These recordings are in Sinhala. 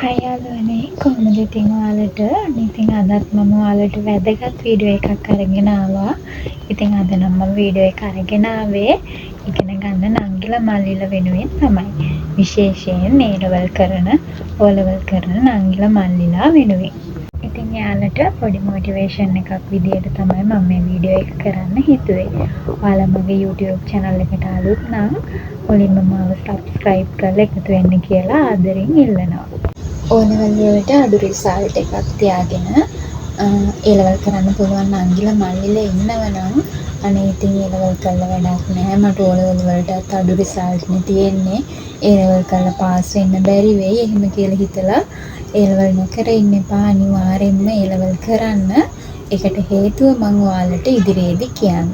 හයි යාළුවනේ කොහොමද ඉතින් ඔයාලට? ඉතින් අදත් මම ඔයාලට වැදගත් වීඩියෝ එකක් අරගෙන ආවා. ඉතින් අද නම් මම වීඩියෝ එක අරගෙන ආවේ ඉගෙන ගන්න නංගිලා මල්ලිලා වෙනුවෙන් තමයි. විශේෂයෙන් A level කරන, O level කරන නංගිලා මල්ලිලා වෙනුවෙන්. ඉතින් එයාලට පොඩි මොටිවේෂන් එකක් විදියට තමයි මම මේ වීඩියෝ එක කරන්න හිතුවේ. ඔයාලා මගේ YouTube channel එකට අලුත් නම් මුලින්ම මාව subscribe කරලා එකතු වෙන්න කියලා ආදරෙන් ඉල්ලනවා. O level වලට අඩු රිසල්ට් එකක් තියාගෙන A level කරන්න පුළුවන් නංගිලා මල්ලිලා ඉන්නවනම් අනේ ඉතින් A level කරලා වැඩක් නැහැ. මට O level වලටත් අඩු රිසල්ට් නේ තියෙන්නේ. A level කරලා පාස් වෙන්න බැරි වෙයි. එහෙම කියලා හිතලා A level නොකර ඉන්න එපා. අනිවාර්යෙන්ම A level කරන්න. ඒකට හේතුව මම ඔයාලට ඉදිරියේදී කියන්නම්.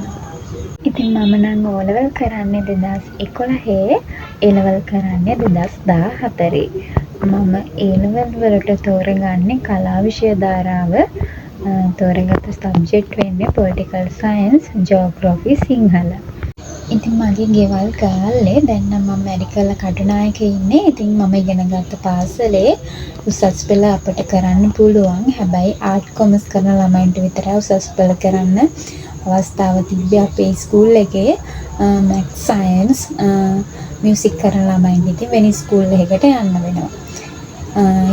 ඉතින් මම නම් O level කරන්නේ 2011 A level කරන්නේ 2014. මම A level වලට තෝරගන්නේ කලා විෂය ධාරාව. තෝරගත්ත සබ්ජෙක්ට් වෙන්නේ political science, geography, සිංහල. ඉතින් මගේ ගෙවල් ගාල්ලේ දැන් නම් මම මෙඩිකල් කටුනායක ඉන්නේ. ඉතින් මම ඉගෙන ගත්ත පාසලේ උසස් පෙළ අපිට කරන්න පුළුවන්. හැබැයි ආර්ට් කොමර්ස් කරන ළමයින්ට විතරයි උසස් පෙළ කරන්න අවස්ථාව තිබ්බේ අපේ ස්කූල් එකේ. මැත්ස්, සයන්ස්, මියුසික් කරන ළමයින්ට ඉතින් වෙන ස්කූල් එකකට යන්න වෙනවා.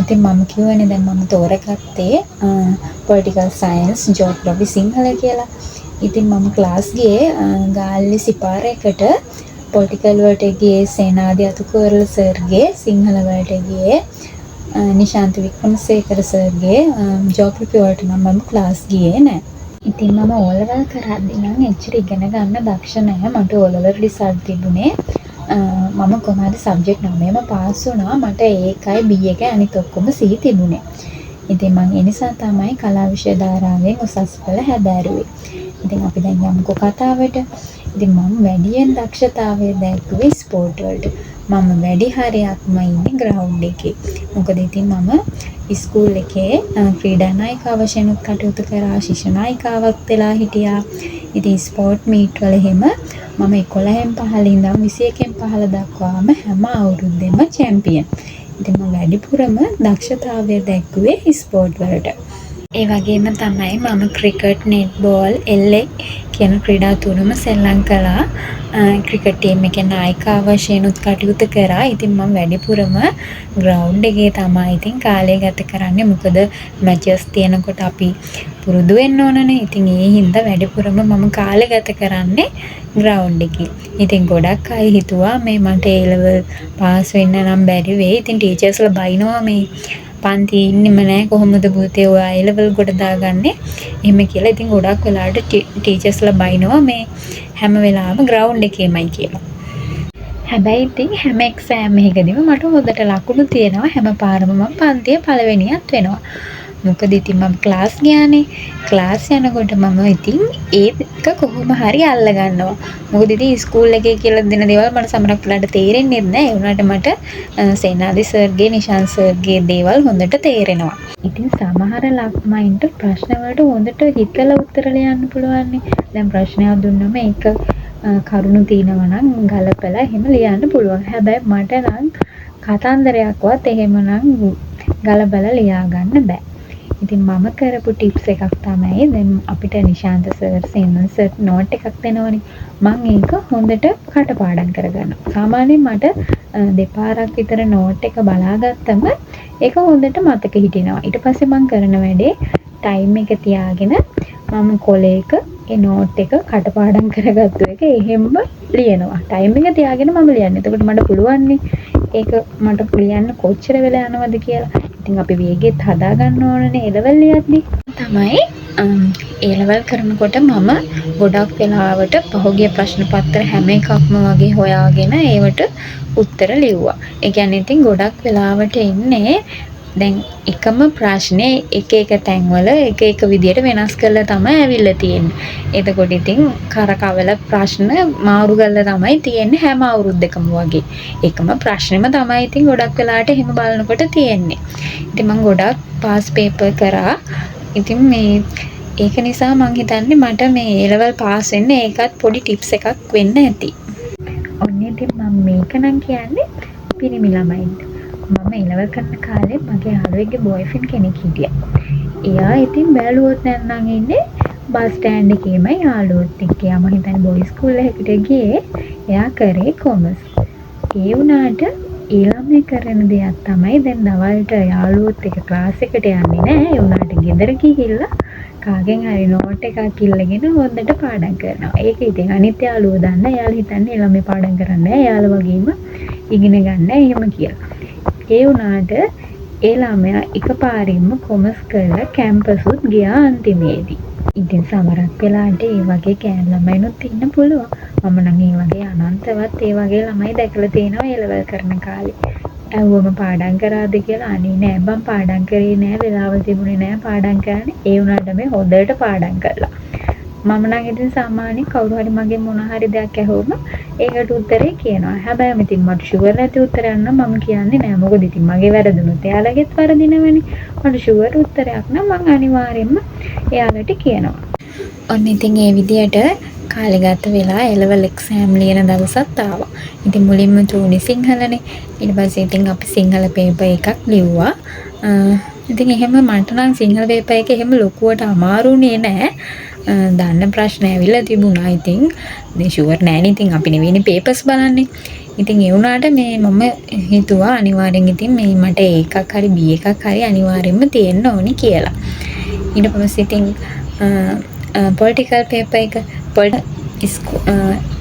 ඉතින් මම කියවනේ දැන් මම තෝරගත්තේ political science, geography, සිංහල කියලා. ඉතින් මම ක්ලාස් ගියේ ගාල්ලේ සිපාරයකට. පොලිටිකල් වලට ගියේ සේනාධි අතුකෝරළ සර්ගේ, සිංහල වලට ගියේ නිශාන්ත වික්‍රමසේකර සර්ගේ, ජියෝග්‍රැෆි වලට නම් මම ක්ලාස් ගියේ නෑ. ඉතින් මම O level කරද්දී නම් එච්චර ඉගෙන ගන්න දක්ෂ නැහැ. මට O level රිසල්ට් තිබුණේ මම කොහමද සබ්ජෙක්ට් 9ම පාස් වුණා. මට ඒකයි B එකයි අනිත් ඔක්කොම C තිබුණේ. ඉතින් මම ඒ නිසා තමයි කලා විෂය ධාරාවෙන් උසස් පෙළ හැදෑරුවේ. ඉතින් අපි දැන් යමුකෝ කතාවට. ඉතින් මම වැඩියෙන් දක්ෂතාවය දැක්ුවේ ස්පෝර්ට් වලට. මම වැඩි හරියක්ම ඉන්නේ ග්‍රවුන්ඩ් එකේ. මොකද ඉතින් මම ඉස්කෝල් එකේ ක්‍රීඩා නායිකාව වශයෙන් කටයුතු කරා, ශිෂ්‍ය නායිකාවක් වෙලා හිටියා. ඉතින් ස්පෝර්ට් මීට් වල එහෙම මම 11න් 15 ඉඳන් 21න් 15 දක්වාම හැම අවුරුද්දෙම චැම්පියන්. ඉතින් මම වැඩිපුරම දක්ෂතාවය දැක්ුවේ ස්පෝර්ට් වලට. ඒ වගේම තමයි මම ක්‍රිකට්, නෙට්බෝල්, එල්ලේ කියන ක්‍රීඩා තුනම සෙල්ලම් කළා. ක්‍රිකට් ටීම් එකේ නායිකාව වශයෙන් කටයුතු කරා. ඉතින් මම වැඩිපුරම ග්‍රවුන්ඩ් එකේ තමයි ඉතින් කාලය ගත කරන්නේ. මොකද මැචස් තියෙනකොට අපි පුරුදු වෙන්න ඕනනේ. ඉතින් ඒ හින්දා වැඩිපුරම මම කාලය ගත කරන්නේ ග්‍රවුන්ඩ් එකේ. ඉතින් ගොඩක් අය හිතුවා මේ මට A level පාස් වෙන්න නම් බැරි වෙයි. ඉතින් ටීචර්ස්ලා බයිනවා මේ පන්ති ඉන්නෙම නෑ කොහොමද පුතේ ඔයා A level කොට දාගන්නේ එහෙම කියලා. ඉතින් ගොඩක් වෙලාවට ටීචර්ස්ලා බයිනවා මේ හැම වෙලාවෙම ග්‍රවුන්ඩ් එකේමයි කියලා. හැබැයි ඉතින් හැම එක්සෑම් එකකදීම මට හොඳට ලකුණු තියෙනවා. හැම පාරම මම පන්තියේ පළවෙනියක් වෙනවා. මොකද ඉතින් මම ක්ලාස් ගියානේ. ක්ලාස් යනකොට මම ඉතින් ඒක කොහොම හරි අල්ල ගන්නවා. මොකද ඉතින් ස්කූල් එකේ කියලා දෙන දේවල් මට සමහරක් වෙලාවට තේරෙන්නේ නැහැ. ඒ වුණාට මට සේනාධි සර්ගේ, නිශාන් සර්ගේ දේවල් හොඳට තේරෙනවා. ඉතින් සමහර ළමයින්ට ප්‍රශ්න වලට හොඳට හිතලා උත්තර ලියන්න පුළුවන්. දැන් ප්‍රශ්නයක් දුන්නම ඒක කරුණු තියෙනවා නම් ගලපලා එහෙම ලියන්න පුළුවන්. හැබැයි මට නම් කතන්දරයක්වත් එහෙමනම් ගලපලා ලියා ගන්න බෑ. ඉතින් මම කරපු ටිප්ස් එකක් තමයි දැන් අපිට නිශාන්ත සර්, සේනල් සර් නෝට් එකක් දෙනවනේ. මම ඒක හොඳට කටපාඩම් කරගන්නවා. සාමාන්‍යයෙන් මට දෙපාරක් විතර නෝට් එක බලාගත්තම ඒක හොඳට මතක හිටිනවා. ඊට පස්සේ මම කරන වැඩේ ටයිම් එක තියාගෙන මම කොලේක ඒ නෝට් එක කටපාඩම් කරගත්තු එක එහෙම්ම ලියනවා. ටයිම් එක තියාගෙන මම ලියන්නේ. එතකොට මට පුළුවන් ඒක මට ලියන්න කොච්චර වෙලා යනවද කියලා. ඉතින් අපි වේගෙත් හදා ගන්න ඕනනේ A level ලියද්දි. තමයි A level කරනකොට මම ගොඩක් වෙලාවට පහුගිය ප්‍රශ්න පත්‍ර හැම එකක්ම වගේ හොයාගෙන ඒවට උත්තර ලිව්වා. ඒ කියන්නේ ඉතින් ගොඩක් වෙලාවට ඉන්නේ දැන් එකම ප්‍රශ්නේ එක එක තැන්වල එක එක විදියට වෙනස් කරලා තමයි ඇවිල්ලා තියෙන්නේ. එතකොට ඉතින් කරකවල ප්‍රශ්න මාරු කරලා තමයි තියෙන්නේ හැම අවුරුද්දකම වගේ. එකම ප්‍රශ්නෙම තමයි ඉතින් ගොඩක් වෙලාවට එහෙම බලනකොට තියෙන්නේ. ඉතින් මම ගොඩක් පාස් පේපර් කරා. ඉතින් මේ ඒක නිසා මං හිතන්නේ මට මේ A level පාස් වෙන්න ඒකත් පොඩි ටිප්ස් එකක් වෙන්න ඇති. ඔන්න ඉතින් මම මේක නම් කියන්නේ පිරිමි ළමයින්ට. මම එලවල් කරන කාලේ මගේ යාළුවෙක්ගේ බොයිෆ්‍රෙන්ඩ් කෙනෙක් හිටියා. එයා ඉතින් බැලුවොත් නැත්නම් ඉන්නේ බස් ස්ටෑන්ඩ් එකේම යාළුවොත් එක්ක. මම හිතන්නේ බොයිස් ස්කූල් එකකට ගියේ. එයා කරේ කොමර්ස්. ඒ වුණාට ඒ ළමයා කරන දෙයක් තමයි දැන් දවල්ට යාළුවොත් එක්ක ක්ලාස් එකට යන්නේ නැහැ. ඒ වුණාට ගෙදර ගිහිල්ලා කාගෙන් හරි නෝට් එකක් ඉල්ලගෙන හොඳට පාඩම් කරනවා. ඒක ඉතින් අනිත් යාළුවෝ දන්න. එයාලා හිතන්නේ ඒ ළමයා පාඩම් කරන්නේ නැහැ. එයාලා වගේම ඉගෙන ගන්න එහෙම කියලා. ඒ වුණාට ඒ ළමයා එකපාරින්ම කොමර්ස් කරලා කැම්පසුත් ගියා අන්තිමේදී. ඉතින් සමහරක් වෙලාවට ඒ වගේ කෑන් ළමයිනුත් ඉන්න පුළුවන්. මම නම් ඒ වගේ අනන්තවත් ඒ වගේ ළමයි දැකලා තියෙනවා එලවල් කරන කාලේ. ඇහුවම පාඩම් කරාද කියලා අනේ නෑ බං පාඩම් කරේ නෑ වෙලාව තිබුණේ නෑ පාඩම් කරන්න. ඒ වුණාට මේ හොඳට පාඩම් කළා. මම නම් ඉතින් සාමාන්‍යයෙන් කවුරු හරි මගෙන් මොන හරි දෙයක් ඇහුවම ඒකට උත්තරේ කියනවා. හැබැයි ඉතින් මට ෂුවර් නැති උත්තරයක් නම් මම කියන්නේ නෑ. මොකද ඉතින් මගේ වැරදුනොත් එයාලගෙත් වරදිනවනේ. මට ෂුවර් උත්තරයක් නම් මම අනිවාර්යෙන්ම එයාලට කියනවා. ඔන්න ඉතින් ඒ විදියට කාලේ ගත වෙලා එලවල් එක්සෑම් ලියන දවසත් ආවා. ඉතින් මුලින්ම තුනේ සිංහලනේ. ඊට පස්සේ ඉතින් අපි සිංහල පේපර් එකක් ලිව්වා. ඉතින් එහෙම මට නම් සිංහල පේපර් එක එහෙම ලොකුවට අමාරුනේ නෑ. දාන්න ප්‍රශ්න ඇවිල්ලා තිබුණා. ඉතින් මේ ෂුවර් නෑනේ. ඉතින් අපි නෙවෙයිනේ පේපර්ස් බලන්නේ. ඉතින් ඒ වුණාට මේ මම හිතුවා අනිවාර්යෙන් ඉතින් මේ මට එකක් හරි B එකක් හරි අනිවාර්යෙන්ම තියෙන්න ඕනි කියලා. ඊට පස්සේ ඉතින් පොලිටිකල් පේපර් එක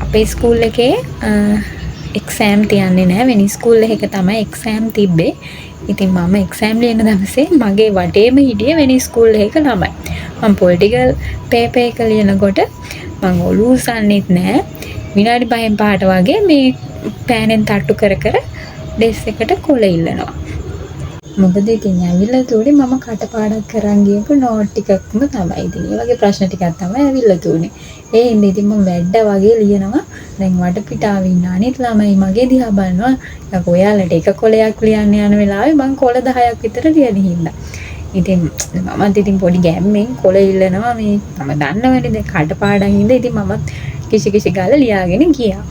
අපේ ස්කූල් එකේ එක්සෑම් තියන්නේ නැහැ. වෙන ස්කූල් එකක තමයි එක්සෑම් තිබ්බේ. ඉතින් මම එක්සෑම් ලියන දවසේ මගේ වටේම හිටියේ වෙන ස්කූල් එකක ළමයි. මම පොලිටිකල් පේපර් එක ලියනකොට මම ඔලුව උස්සන්නෙත් නැහැ. විනාඩි 5න් 5ට වගේ මේ පෑනෙන් තට්ටු කර කර ඩෙස් එකට කොළ ඉල්ලනවා. මොකද ඉතින් ඇවිල්ලා තුනේ මම කටපාඩම් කරන් ගියපු නෝට් ටිකක්ම තමයි. ඉතින් ඒ වගේ ප්‍රශ්න ටිකක් තමයි ඇවිල්ලා තුනේ. ඒ ඉන්නේ ඉතින් මම වැඩ වගේ ලියනවා. දැන් වටපිටාවේ ඉන්න අනිත් ළමයි මගේ දිහා බලනවා. ඒක ඔයාලට එක කොලයක් ලියන්න යන වෙලාවේ මම කොල 10ක් විතර ලියන හින්දා. ඉතින් මමත් ඉතින් පොඩි ගැම්මෙන් කොල ඉල්ලනවා මේ මම දන්නවනේ දැන් කටපාඩම් හින්දා ඉතින් මමත් කිසි ගාලා ලියාගෙන ගියා.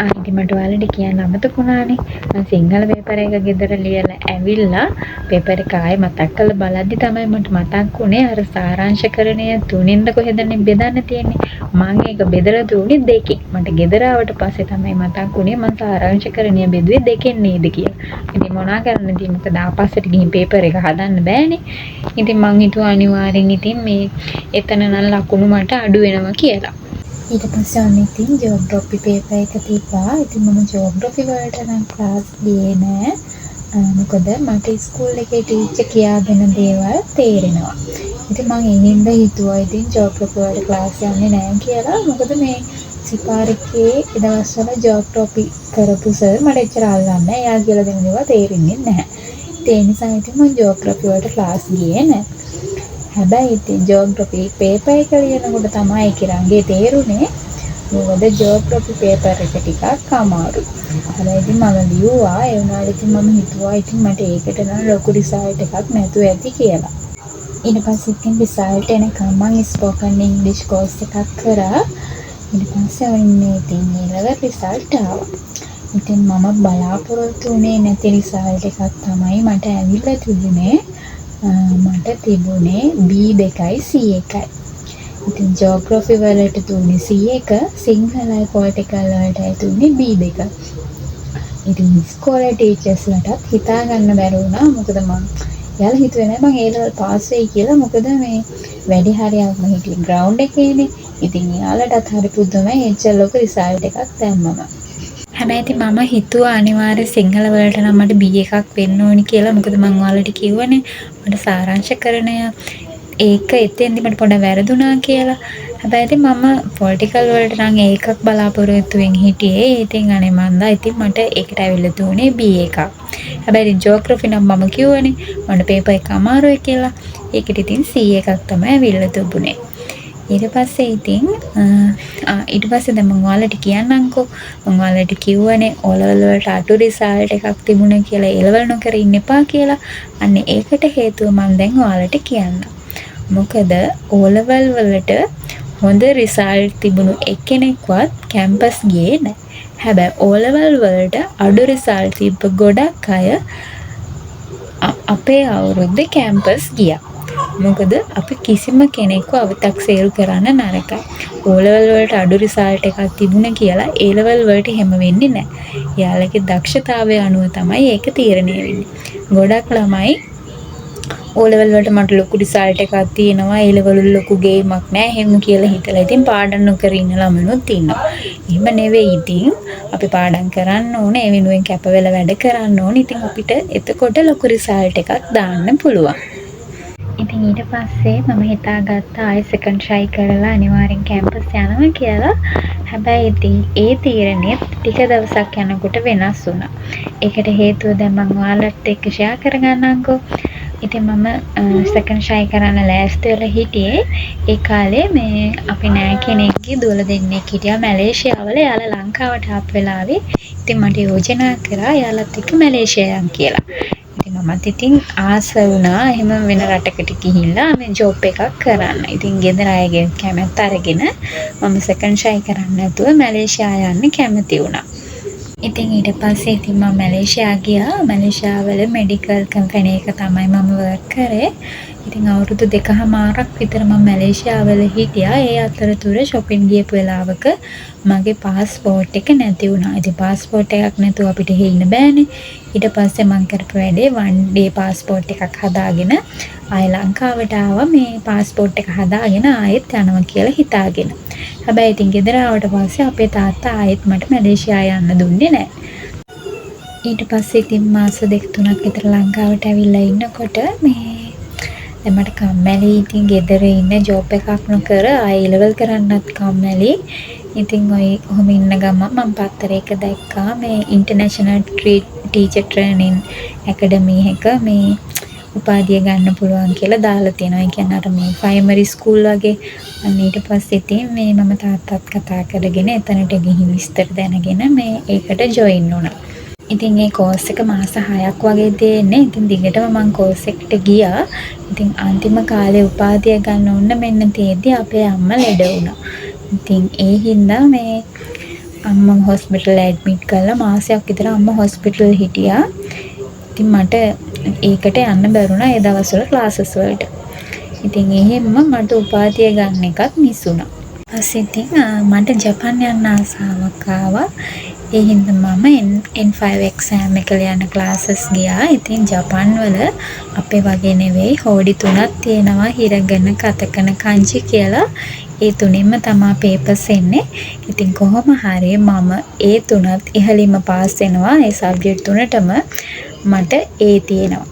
ආයිත් මට ඔයාලට කියන්න අමතක වුණානේ. මම සිංහල පේපර් එක ගෙදර ලියලා ඇවිල්ලා පේපර් එක ආයෙ මතක් කරලා බලද්දි තමයි මට මතක් වුණේ අර සාරාංශකරණය තුනෙන්ද කොහෙදනේ බෙදන්න තියෙන්නේ. මම ඒක බෙදලා දුන්නේ දෙකෙන්. මට ගෙදර ආවට පස්සේ තමයි මතක් වුණේ මම සාරාංශකරණය බෙදුවේ දෙකෙන් නේද කියලා. ඉතින් මොනා කරන්නද ඉතින් මොකද ආපස්සට ගිහින් පේපර් එක හදන්න බෑනේ. ඉතින් මං හිතුවා අනිවාර්යෙන් ඉතින් මේ එතන නම් ලකුණු මට අඩු වෙනවා කියලා. ඊට පස්සේ අන්න ඉතින් ජියෝග්‍රැෆි පේපර් එක තිබ්බා. ඉතින් මම ජියෝග්‍රැෆි වලට නම් ක්ලාස් ගියේ නෑ. මොකද මට ස්කූල් එකේ ටීචර් කියා දෙන දේවල් තේරෙනවා. ඉතින් මම ඒ හින්දා හිතුවා ඉතින් ජියෝග්‍රැෆි වලට ක්ලාස් යන්නේ නෑ කියලා. මොකද මේ සිපාරිකේ ඒ දවස්වල ජියෝග්‍රැෆි කරපු සර් මට එච්චර අල්ලන්නේ නෑ. එයා කියලා දෙන දේවල් තේරෙන්නේ නැහැ. ඒ නිසා ඉතින් මම ජියෝග්‍රැෆි වලට ක්ලාස් ගියේ නෑ. හැබැයි ඉතින් ජියෝග්‍රැෆි පේපර් එක ලියනකොට තමයි ඒකේ රංගේ තේරුනේ. මොකද ජියෝග්‍රැෆි පේපර් එක ටිකක් අමාරුයි. හැබැයි ඉතින් මම ලියුවා. ඒ වුණාට ඉතින් මම හිතුවා ඉතින් මට ඒකට නම් ලොකු රිසල්ට් එකක් නැතුව ඇති කියලා. ඊට පස්සේ ඉතින් රිසල්ට් එනකම් මම ස්පෝකන් ඉංග්‍රීසි කෝස් එකක් කරා. ඊට පස්සේ ඔන්නේ ඉතින් ඊළඟ රිසල්ට් ආවා. ඉතින් මම බලාපොරොත්තු වුණේ නැති රිසල්ට් එකක් තමයි මට ඇවිල්ලා තිබුණේ. මට තිබුණේ B2යි C1යි. ඉතින් ජියෝග්‍රැෆි වලට තුනේ C1, සිංහලයි පොලිටිකල් වලටයි තුනේ B2. ඉතින් ඉස්කෝලේ ටීචර්ස්ලටත් හිතා ගන්න බැරි වුණා. මොකද මම යාළුවා හිතුවේ නෑ මම ඒ ලෙවල් පාස් වෙයි කියලා. මොකද මේ වැඩි හරියක් මම හිටියේ ග්‍රවුන්ඩ් එකේනේ. ඉතින් යාළුවටත් හරි පුදුමයි එච්චර ලොකු රිසල්ට් එකක් දැම්මම. හැබැයි ඉතින් මම හිතුවා අනිවාර්ය සිංහල වලට නම් මට B එකක් වෙන්න ඕනි කියලා. මොකද මම ඔයාලට කිව්වනේ මට සාරාංශකරණය ඒක එතෙන්දි මට පොඩ්ඩක් වැරදුනා කියලා. හැබැයි ඉතින් මම පොලිටිකල් වලට නම් ඒකක් බලාපොරොත්තුෙන් හිටියේ. ඉතින් අනේ මන්දා ඉතින් මට ඒකට ඇවිල්ලා තුනේ B එකක්. හැබැයි ඉතින් ජියෝග්‍රැෆි නම් මම කිව්වනේ මට පේපර් එක අමාරුයි කියලා. ඒකට ඉතින් C එකක් තමයි ඇවිල්ලා තිබුණේ. ඊට පස්සේ ඉතින් ඊට පස්සේ දැන් මම ඔයාලට කියන්නම්කෝ. මම ඔයාලට කිව්වනේ O-level වලට අඩු රිසල්ට් එකක් තිබුණා කියලා A-level නොකර ඉන්න එපා කියලා. අන්න ඒකට හේතුව මම දැන් ඔයාලට කියන්නම්. මොකද O-level වලට හොඳ රිසල්ට් තිබුණු එක්කෙනෙක්වත් කැම්පස් ගියේ නැහැ. හැබැයි O level වලට අඩු රිසල්ට් තිබ්බ ගොඩක් අය අපේ අවුරුද්දේ කැම්පස් ගියා. මොකද අපි කිසිම කෙනෙක්ව අවතක්සේරු කරන්න නරකයි. O level වලට අඩු රිසල්ට් එකක් තිබුණේ කියලා A level වලට හැම වෙන්නේ නැහැ. යාළුවගේ දක්ෂතාවය අනුව තමයි ඒක තීරණය වෙන්නේ. ගොඩක් ළමයි O level වලට මට ලොකු රිසල්ට් එකක් තියෙනවා A level වල ලොකු ගේමක් නැහැ එහෙම කියලා හිතලා ඉතින් පාඩම් නොකර ඉන්න ළමනුත් ඉන්නවා. එහෙම නෙවෙයි ඉතින් අපි පාඩම් කරන්න ඕනේ ඒ වෙනුවෙන් කැප වෙලා වැඩ කරන්න ඕනේ. ඉතින් අපිට එතකොට ලොකු රිසල්ට් එකක් දාන්න පුළුවන්. ඉතින් ඊට පස්සේ මම හිතාගත්තා ආයෙ සෙකන්ඩ් ට්‍රයි කරලා අනිවාර්යෙන් කැම්පස් යනවා කියලා. හැබැයි ඉතින් ඒ තීරණය ටික දවසක් යනකොට වෙනස් වුණා. ඒකට හේතුව දැන් මම ඔයාලට එක්ක ෂෙයා කරගන්නම්කෝ. ඉතින් මම සෙකන්ඩ් ට්‍රයි කරන්න ලෑස්ති වෙලා හිටියේ. ඒ කාලේ මේ අපි නෑ කෙනෙක්ගේ දුවල දෙන්නෙක් හිටියා මැලේසියාවල. යාලා ලංකාවට ආපු වෙලාවේ ඉතින් මට යෝජනා කරා යාලත් එක්ක මැලේසියා යන්න කියලා. මමත් ඉතින් ආස වුණා එහෙම වෙන රටකට ගිහිල්ලා මේ ජොබ් එකක් කරන්න. ඉතින් ගෙදර අයගේ කැමැත්ත අරගෙන මම සෙකන්ඩ් ට්‍රයි කරන්න නැතුව මැලේසියා යන්න කැමති වුණා. ඉතින් ඊට පස්සේ ඉතින් මම මැලේසියා ගියා. මැලේසියාවල මෙඩිකල් කම්පැනි එක තමයි මම වර්ක් කරේ. ඉතින් අවුරුදු 2කමාරක් විතර මම මැලේසියාවල හිටියා. ඒ අතරතුර shopping ගියපු වෙලාවක මගේ පාස්පෝර්ට් එක නැති වුණා. ඉතින් පාස්පෝර්ට් එකක් නැතුව අපිට ඉන්න බෑනේ. ඊට පස්සේ මම කරපු වැඩේ one day පාස්පෝර්ට් එකක් හදාගෙන ආයෙ ලංකාවට ආවා. මේ පාස්පෝර්ට් එක හදාගෙන ආයෙත් යනවා කියලා හිතාගෙන. හැබැයි ඉතින් ගෙදර ආවට පස්සේ අපේ තාත්තා ආයෙත් මට මැලේසියා යන්න දුන්නේ නැහැ. ඊට පස්සේ ඉතින් මාස 2-3ක් විතර ලංකාවට ඇවිල්ලා ඉන්නකොට මේ දැන් මට කම්මැලි. ඉතින් ගෙදර ඉන්න ජොබ් එකක් නොකර ආයෙ level කරන්නත් කම්මැලි. ඉතින් ඔහොම ඉන්න ගමන් මම පත්තරයක දැක්කා මේ ඉන්ටර්නැෂනල් ටීචර් ට්‍රේනින් ඇකඩමි එක මේ උපාධිය ගන්න පුළුවන් කියලා දාලා තියෙනවා. ඒ කියන්නේ අර මේ ප්‍රයිමරි ස්කූල් වගේ. අන්න ඊට පස්සේ ඉතින් මේ මම තාත්තත් කතා කරගෙන එතනට ගිහින් විස්තර දැනගෙන මේ ඒකට ජොයින් වුණා. ඉතින් මේ කෝස් එක මාස 6ක් වගේ තියෙන්නේ. ඉතින් දිගටම මම කෝස් එකට ගියා. ඉතින් අන්තිම කාලේ උපාධිය ගන්න ඕන මෙන්න තේදී අපේ අම්මා ලෙඩ වුණා. ඉතින් ඒ හින්දා මේ අම්මා හොස්පිටල් ඇඩ්මිට් කරලා මාසයක් විතර අම්මා හොස්පිටල් හිටියා. ඉතින් මට ඒකට යන්න බැරුණා ඒ දවස්වල ක්ලාසස් වලට. ඉතින් එහෙම මට උපාධිය ගන්න එකත් මිස් වුණා. ඊපස්සේ ඉතින් මට ජපාන් යන්න ආසාවක් ආවා. ඒ හින්දා මම N5 exam එක යන ක්ලාසස් ගියා. ඉතින් ජපාන් වල අපේ වගේ නෙවෙයි හෝඩි 3ක් තියෙනවා හිරගෙන කතකන කංචි කියලා. ඒ තුනෙන්ම තමයි පේපර්ස් එන්නේ. ඉතින් කොහොම හරි මම ඒ තුනත් ඉහළින්ම පාස් වෙනවා. ඒ සබ්ජෙක්ට් තුනටම මට ඒ තියෙනවා.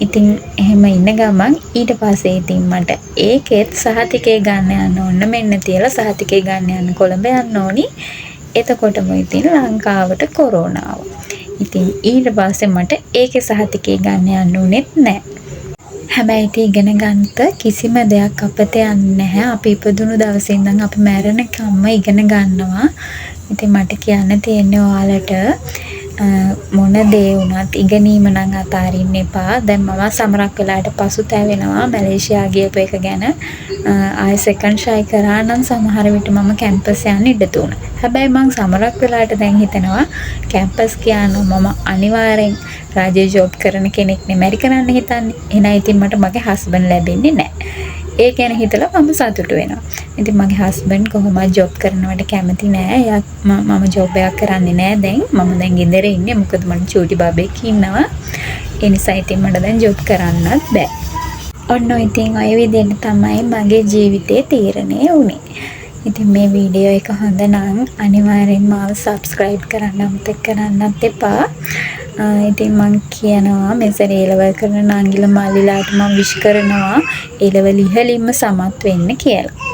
ඉතින් එහෙම ඉන්න ගමන් ඊට පස්සේ ඉතින් මට ඒකෙත් සහතිකේ ගන්න යන්න ඕන මෙන්න තියලා සහතිකේ ගන්න යන්න කොළඹ යන්න ඕනි. එතකොටම ඉතින් ලංකාවට කොරෝනා ආවා. ඉතින් ඊට පස්සේ මට ඒකේ සහතිකේ ගන්න යන්න උනේත් නැහැ. හැබැයි ඉතින් ඉගෙන ගන්නත් කිසිම දෙයක් අපතේ යන්නේ නැහැ. අපි ඉපදුණු දවසේ ඉඳන් අපි මැරෙනකම්ම ඉගෙන ගන්නවා. ඉතින් මට කියන්න තියෙන්නේ ඔයාලට මොන දේ වුණත් ඉගෙනීම නම් අතාරින්න එපා. දැන් මම සමරක් වෙලාවට පසුතැවෙනවා මැලේසියා ගියපු එක ගැන. ආයෙ සෙකන්ඩ් ට්‍රයි කරා නම් සමහර විට මම කැම්පස් යන්න ඉඩ දුණා. හැබැයි මම සමරක් වෙලාවට දැන් හිතනවා කැම්පස් කියනවා මම අනිවාර්යෙන් රාජ්‍ය ජොබ් කරන කෙනෙක් නෙමෙයි කරන්න හිතන්නේ. එහෙනම් ඉතින් මට මගේ හස්බන්ඩ් ලැබෙන්නේ නැහැ. ඒ ගැන හිතලා මම සතුටු වෙනවා. ඉතින් මගේ හස්බන්ඩ් කොහොමද ජොබ් කරනවට කැමති නෑ. එයා මම ජොබ් එකක් කරන්නේ නෑ දැන්. මම දැන් ගෙදර ඉන්නේ. මොකද මට චූටි බබෙක් ඉන්නවා. ඒ නිසා ඉතින් මට දැන් ජොබ් කරන්නත් බෑ. ඔන්න ඉතින් ඔය විදිහට තමයි මගේ ජීවිතේ තීරණය වුනේ. ඉතින් මේ වීඩියෝ එක හොඳ නම් අනිවාර්යෙන්ම මාව subscribe කරන්න අමතක කරන්නත් එපා. ඉතින් මම කියනවා මෙසර A level කරන නංගිල මල්ලිලාට මම විශ් කරනවා A level ඉහළින්ම සමත් වෙන්න කියලා.